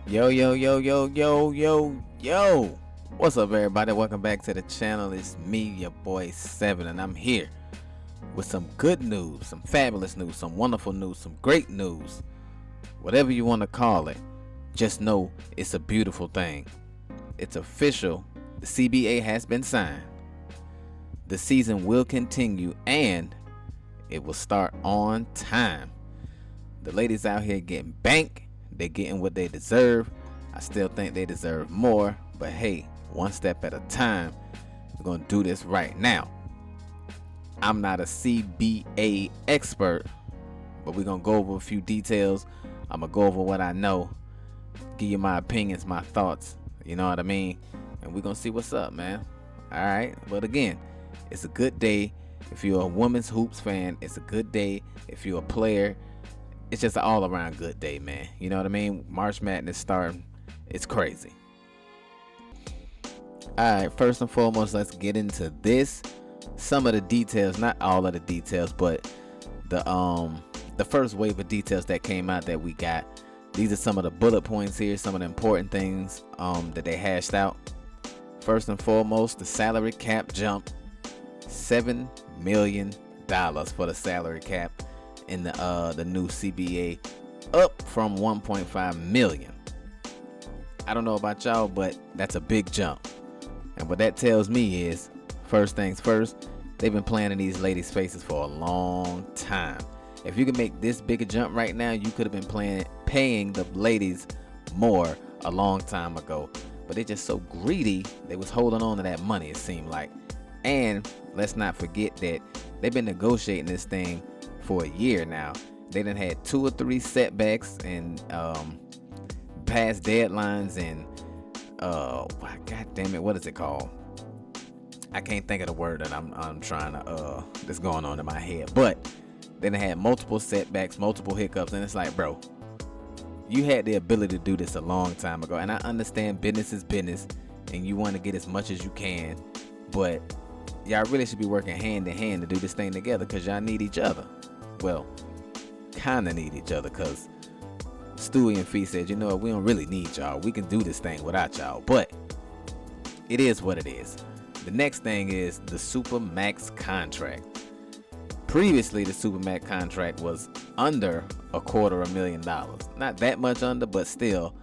Yo, yo, yo, yo, yo, yo, yo. What's up, everybody? Welcome back to the channel. It's me, your boy Seven, and I'm here with some good news, some fabulous news, some wonderful news, some great news. Whatever you want to call it, just know it's a beautiful thing. It's official. The CBA has been signed. The season will continue and it will start on time. The ladies out here getting banked. They're getting what they deserve. I still think they deserve more, but hey, one step at a time. We're going to do this right now. I'm not a CBA expert, but we're going to go over a few details. I'm going to go over what I know, give you my opinions, my thoughts, you know what I mean? And we're going to see what's up, man. All right, but again, it's a good day. If you're a women's hoops fan, it's a good day. If you're a player, it's just an all-around good day, man. You know what I mean? March Madness starting. It's crazy. All right, first and foremost, let's get into this. Some of the details, not all of the details, but the first wave of details that came out that we got. These are some of the bullet points here, some of the important things that they hashed out. First and foremost, the salary cap jump. $7 million for the salary cap in the new CBA, up from 1.5 million. I don't know about y'all, but that's a big jump. And what that tells me is, first things first, they've been playing in these ladies' faces for a long time. If you can make this big a jump right now, you could have been paying the ladies more a long time ago. But they're just so greedy, they was holding on to that money, it seemed like. And let's not forget that they've been negotiating this thing for a year now. They done had 2 or 3 setbacks and past deadlines and god damn it, what is it called? I can't think of the word that I'm trying to that's going on in my head. But they done had multiple setbacks, multiple hiccups, and it's like, bro, you had the ability to do this a long time ago. And I understand business is business and you want to get as much as you can, but y'all really should be working hand in hand to do this thing together, because y'all need each other. Well, kind of need each other, because Stewie and Fee said, you know what, we don't really need y'all. We can do this thing without y'all. But it is what it is. The next thing is the Supermax contract. Previously, the Supermax contract was under $250,000. Not that much under, but still,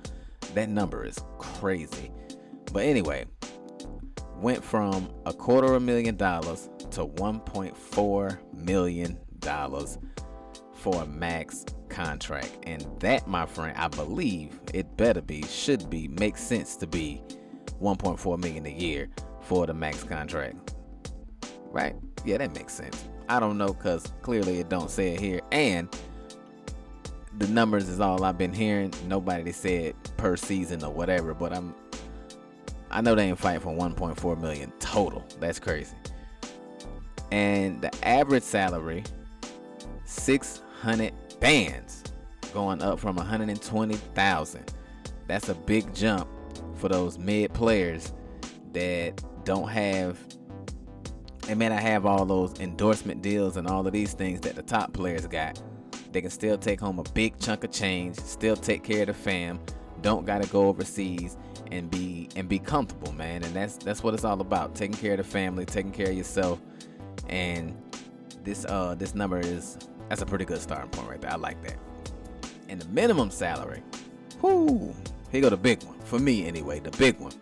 that number is crazy. But anyway, went from $250,000 to $1.4 million for a max contract. And that, my friend, I believe it better be, should be, makes sense to be $1.4 million a year for the max contract. Right? Yeah, that makes sense. I don't know, because clearly it don't say it here. And the numbers is all I've been hearing. Nobody said per season or whatever, but I know they ain't fighting for 1.4 million total. That's crazy. And the average salary, 600 bands, going up from 120,000. That's a big jump for those mid players that don't have, they may not have all those endorsement deals and all of these things that the top players got. They can still take home a big chunk of change, still take care of the fam, don't gotta go overseas and be comfortable, man. And that's what it's all about. Taking care of the family, taking care of yourself. And this number that's a pretty good starting point right there. I like that. And the minimum salary, whoo, here go the big one. For me anyway, the big one.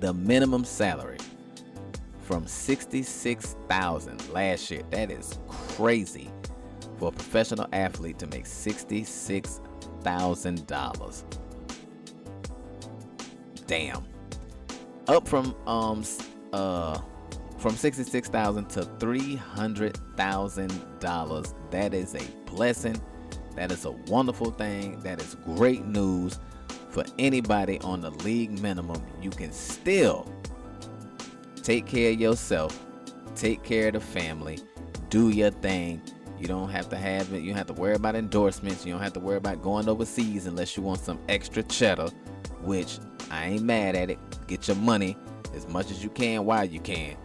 The minimum salary from $66,000 last year. That is crazy for a professional athlete to make $66,000. Damn. Up from $66,000 to $300,000. That is a blessing. That is a wonderful thing. That is great news for anybody on the league minimum. You can still take care of yourself, take care of the family, do your thing. You don't have to have it. You don't have to worry about endorsements. You don't have to worry about going overseas unless you want some extra cheddar, which I ain't mad at it. Get your money as much as you can while you can.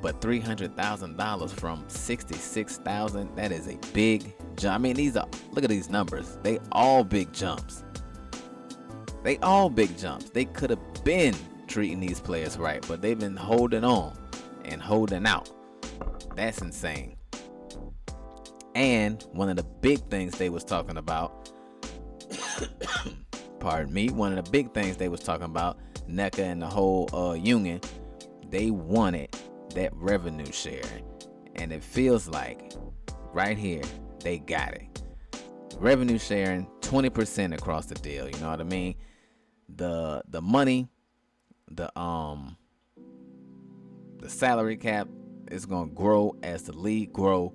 But $300,000 from $66,000, that is a big jump. I mean, look at these numbers. They all big jumps. They all big jumps. They could have been treating these players right, but they've been holding on and holding out. That's insane. And one of the big things they was talking about, pardon me, one of the big things they was talking about, NECA and the whole union, they wanted that revenue sharing. And it feels like right here, they got it. Revenue sharing, 20% across the deal, you know what I mean? The money, the salary cap is going to grow as the league grow,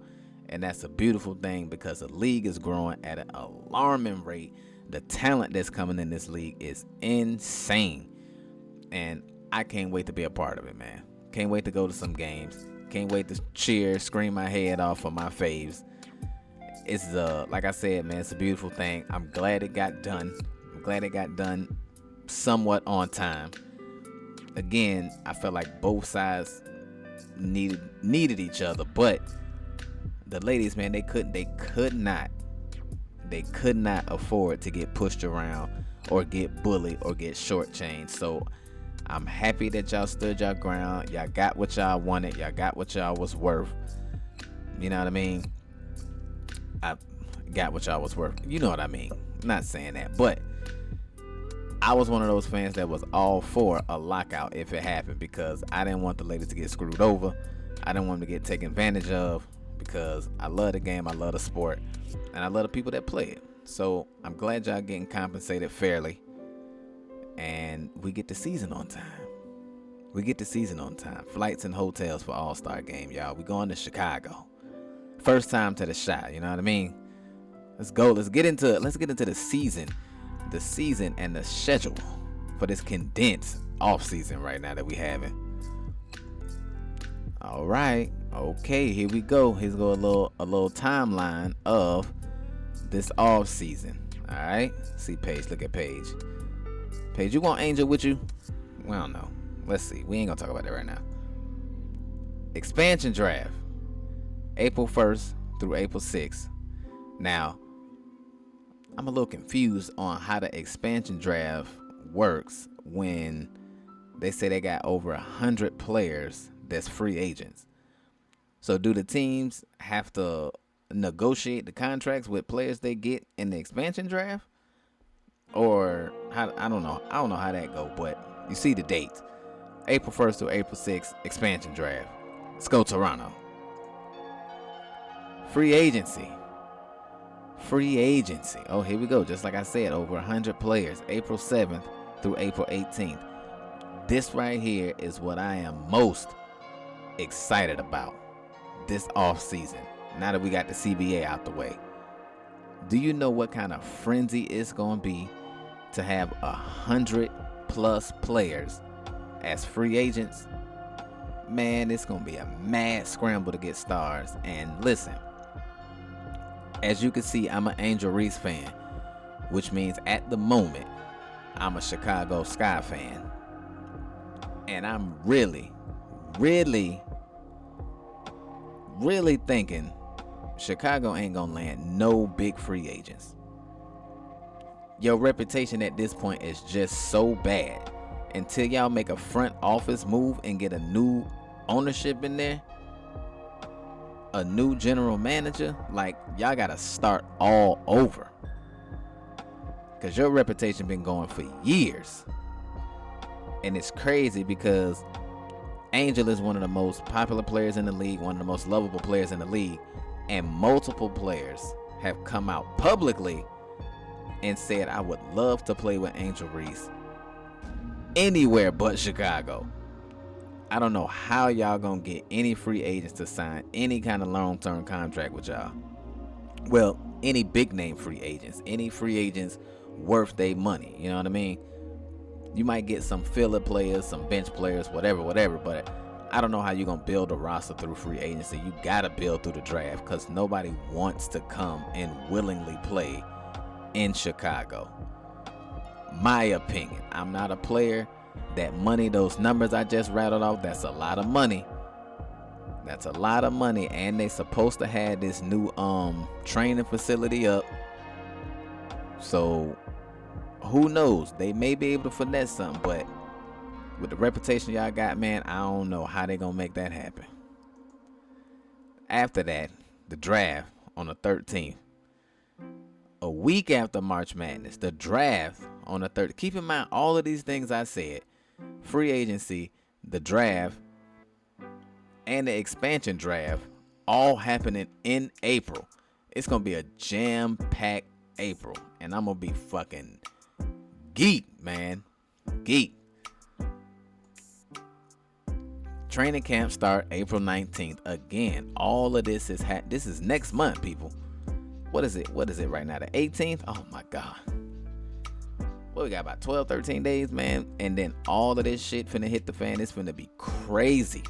and that's a beautiful thing because the league is growing at an alarming rate. The talent that's coming in this league is insane, and I can't wait to be a part of it, man. Can't wait to go to some games. Can't wait to cheer, scream my head off for my faves. It's like I said, man, it's a beautiful thing. I'm glad it got done. I'm glad it got done somewhat on time. Again, I felt like both sides needed each other, but the ladies, man, they could not afford to get pushed around or get bullied or get shortchanged. So I'm happy that y'all stood your ground. Y'all got what y'all wanted. Y'all got what y'all was worth. You know what I mean? I got what y'all was worth. You know what I mean? I'm not saying that, but I was one of those fans that was all for a lockout if it happened, because I didn't want the ladies to get screwed over. I didn't want them to get taken advantage of, because I love the game, I love the sport, and I love the people that play it. So I'm glad y'all getting compensated fairly, and we get the season on time. Flights and hotels for All-Star game, y'all. We going to Chicago. First time to the shot, you know what I mean? Let's go. Let's get into the season. The season and the schedule for this condensed off season right now that we having. All right, okay, here we go. Here's go a little timeline of this off season. All right, see Paige. Look at Paige. Paige, you want Angel with you? Well, I don't know. Let's see. We ain't gonna talk about that right now. Expansion draft, April 1st through April 6th. Now, I'm a little confused on how the expansion draft works when they say they got over 100 players that's free agents. So do the teams have to negotiate the contracts with players they get in the expansion draft? Or how, I don't know how that go, but you see the dates. April 1st through April 6th, expansion draft. Let's go Toronto. Free agency. Oh, here we go. Just like I said, over 100 players. April 7th through April 18th. This right here is what I am most excited about this off season. Now that we got the CBA out the way. Do you know what kind of frenzy it's going to be to have 100+ players as free agents? Man, it's going to be a mad scramble to get stars. And listen, as you can see, I'm an Angel Reese fan, which means at the moment, I'm a Chicago Sky fan. And I'm really thinking Chicago ain't gonna land no big free agents. Your reputation at this point is just so bad. Until y'all make a front office move and get a new ownership in there, a new general manager, like, y'all gotta start all over, because your reputation been going for years. And it's crazy because Angel is one of the most popular players in the league, one of the most lovable players in the league, and multiple players have come out publicly and said, I would love to play with Angel Reese anywhere but Chicago. I don't know how y'all gonna get any free agents to sign any kind of long-term contract with y'all. Well, any big name free agents, any free agents worth their money, you know what I mean? You might get some filler players, some bench players, whatever, but I don't know how you're gonna build a roster through free agency. You gotta build through the draft, because nobody wants to come and willingly play in Chicago. My opinion. I'm not a player. That money, those numbers I just rattled off, that's a lot of money. That's a lot of money. And they supposed to have this new training facility up. So Who knows? They may be able to finesse something, but with the reputation y'all got, man, I don't know how they gonna make that happen. After that, the draft on the 13th. A week after March Madness, the draft on the 13th. Keep in mind all of these things I said. Free agency, the draft, and the expansion draft all happening in April. It's going to be a jam-packed April. And I'm going to be fucking geek, man. Geek. Training camp start April 19th. Again, all of this is this is next month, people. What is it right now? The 18th? Oh my God. Well, we got about 12, 13 days, man. And then all of this shit finna hit the fan. It's finna be crazy.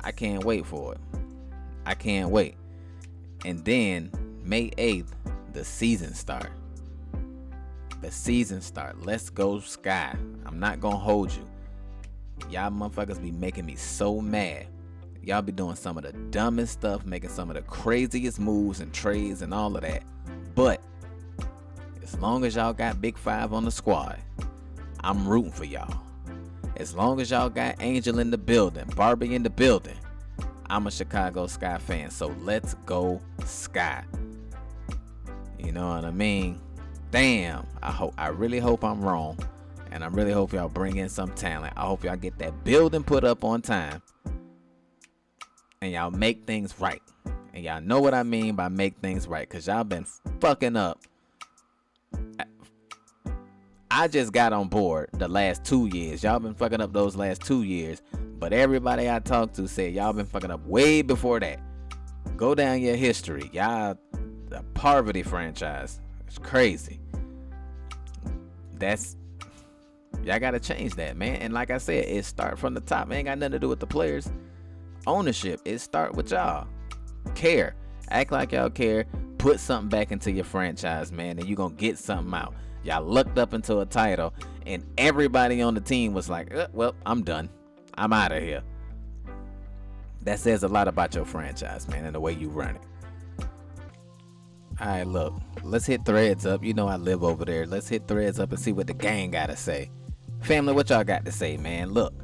I can't wait for it. I can't wait. And then May 8th, the season start. The season start. Let's go Sky. I'm not gonna hold you. Y'all motherfuckers be making me so mad. Y'all be doing some of the dumbest stuff, making some of the craziest moves and trades and all of that. But as long as y'all got Big Five on the squad, I'm rooting for y'all. As long as y'all got Angel in the building, Barbie in the building, I'm a Chicago Sky fan. So let's go Sky. You know what I mean? Damn. I really hope I'm wrong. And I really hope y'all bring in some talent. I hope y'all get that building put up on time. And y'all make things right. And y'all know what I mean by make things right. Because y'all been fucking up. I just got on board the last 2 years. Y'all been fucking up those last 2 years. But everybody I talked to said y'all been fucking up way before that. Go down your history. Y'all a poverty franchise. It's crazy. Y'all got to change that, man. And like I said, it start from the top. It ain't got nothing to do with the players. Ownership. It start with y'all. Care. Act like y'all care. Put something back into your franchise, man, and you gonna get something out. Y'all looked up into a title, and everybody on the team was like, well, I'm done. I'm out of here. That says a lot about your franchise, man, and the way you run it. All right, look. Let's hit Threads up. You know I live over there. Let's hit Threads up and see what the gang got to say. Family, what y'all got to say, man? Look,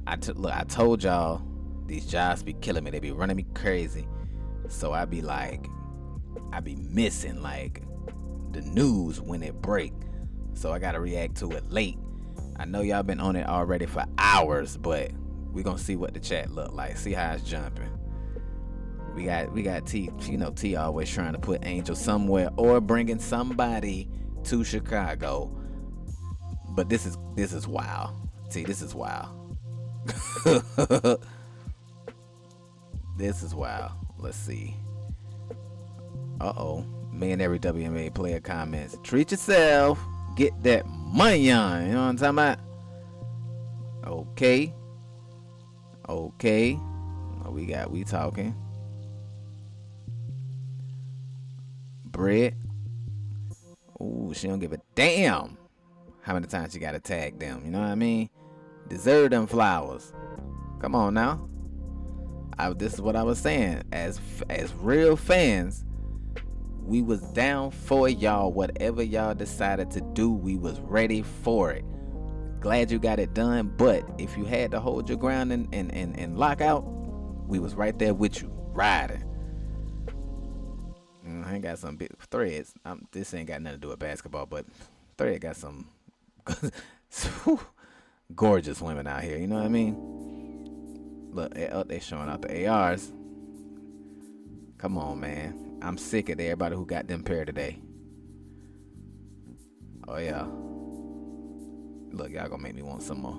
I told y'all these jobs be killing me. They be running me crazy. So I be missing like the news when it break. So I gotta react to it late. I know y'all been on it already for hours, but we gonna see what the chat look like. See how it's jumping. We got T. You know T always trying to put Angel somewhere or bringing somebody to Chicago. But this is wild. T, this is wild. This is wild. Let's see. Me and every WNBA player comments. Treat yourself. Get that money on. You know what I'm talking about? Okay. We talking. Bread. Ooh, she don't give a damn how many times you gotta tag them. You know what I mean? Deserve them flowers. Come on now. This is what I was saying. As real fans, we was down for y'all. Whatever y'all decided to do, we was ready for it. Glad you got it done. But if you had to hold your ground and lock out, we was right there with you, riding. I ain't got some big Threads. This ain't got nothing to do with basketball, but Thread got some gorgeous women out here. You know what I mean? Look, they showing out the ARs. Come on, man. I'm sick of everybody who got them pair today. Oh, yeah. Look, y'all gonna make me want some more.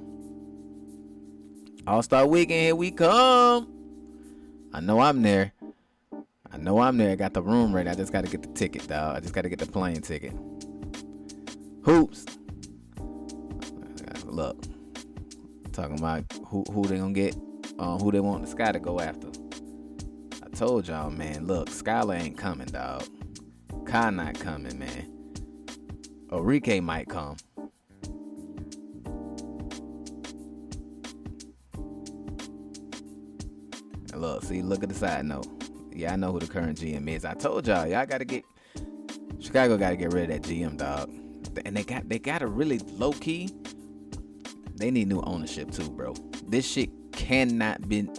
All-Star Weekend, here we come. I know I'm there. I got the room ready. I just got to get the ticket, dog. I just got to get the plane ticket. Hoops. Look. Talking about who they gonna get. Who they want the Sky to go after. I told y'all, man, look, Skylar ain't coming, dog. Kai not coming, man. Orike might come. And look at the side note. Yeah, I know who the current GM is. I told y'all gotta get Chicago gotta get rid of that GM, dog. and they got a really low key. They need new ownership too, bro. This shit cannot be.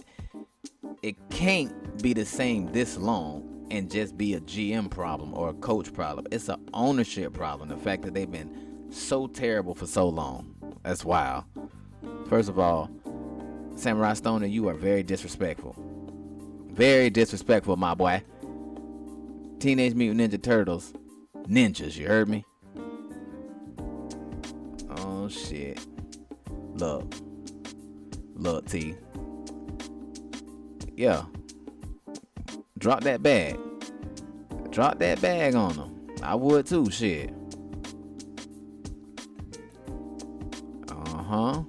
It can't be the same this long and just be a GM problem or a coach problem. It's an ownership problem. The fact that they've been so terrible for so long. That's wild. First of all, Samurai Stoner, you are very disrespectful. Very disrespectful, my boy. Teenage Mutant Ninja Turtles. Ninjas, you heard me? Oh, shit. Look, T. Yeah. Drop that bag. Drop that bag on them. I would too, shit. Uh-huh.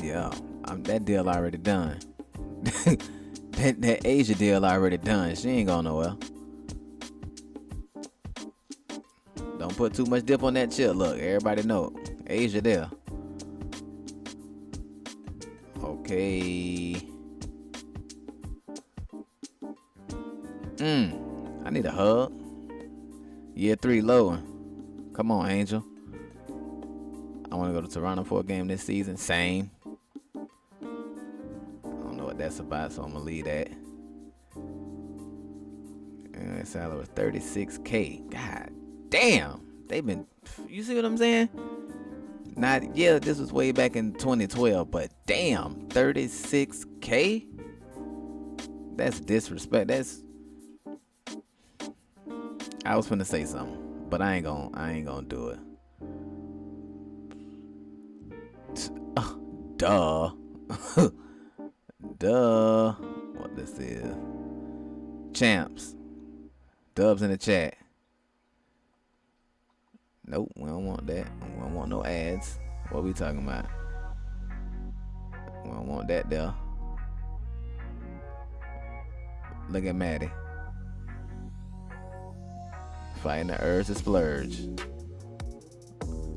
Yeah. That deal already done. that Asia deal already done. She ain't going nowhere. Don't put too much dip on that chip. Look, everybody know Asia there. Okay. I need a hug. Year 3 low. Come on, Angel. I want to go to Toronto for a game this season. Same. I don't know what that's about, so I'm going to leave that. And that salary was $36K. God damn. They've been, you see what I'm saying? This was way back in 2012, but damn, $36K? That's disrespect. I was finna say something, but I ain't gonna do it. Duh. Duh. What this is? Champs. Dubs in the chat. Nope, we don't want that. We don't want no ads. What we talking about? We don't want that there. Look at Maddie. Fighting the urge to splurge.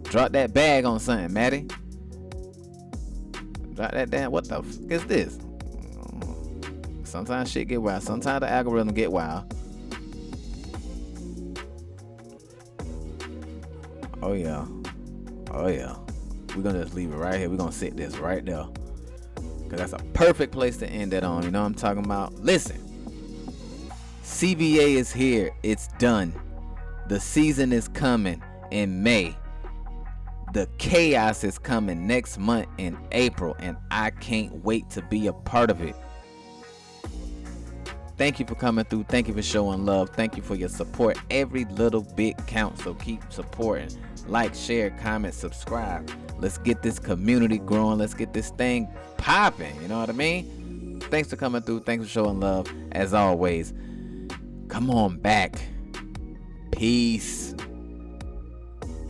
Drop that bag on something, Maddie. Drop that damn. What the fuck is this? Sometimes shit get wild. Sometimes the algorithm get wild. Oh yeah. We're gonna just leave it right here. We're gonna sit this right there, cause that's a perfect place to end it on. You know what I'm talking about? Listen, CBA is here. It's done. The season is coming in May. The chaos is coming next month in April, and I can't wait to be a part of it. Thank you for coming through. Thank you for showing love. Thank you for your support. Every little bit counts, so keep supporting. Like, share, comment, subscribe. Let's get this community growing. Let's get this thing popping. You know what I mean? Thanks for coming through. Thanks for showing love. As always, come on back. Peace.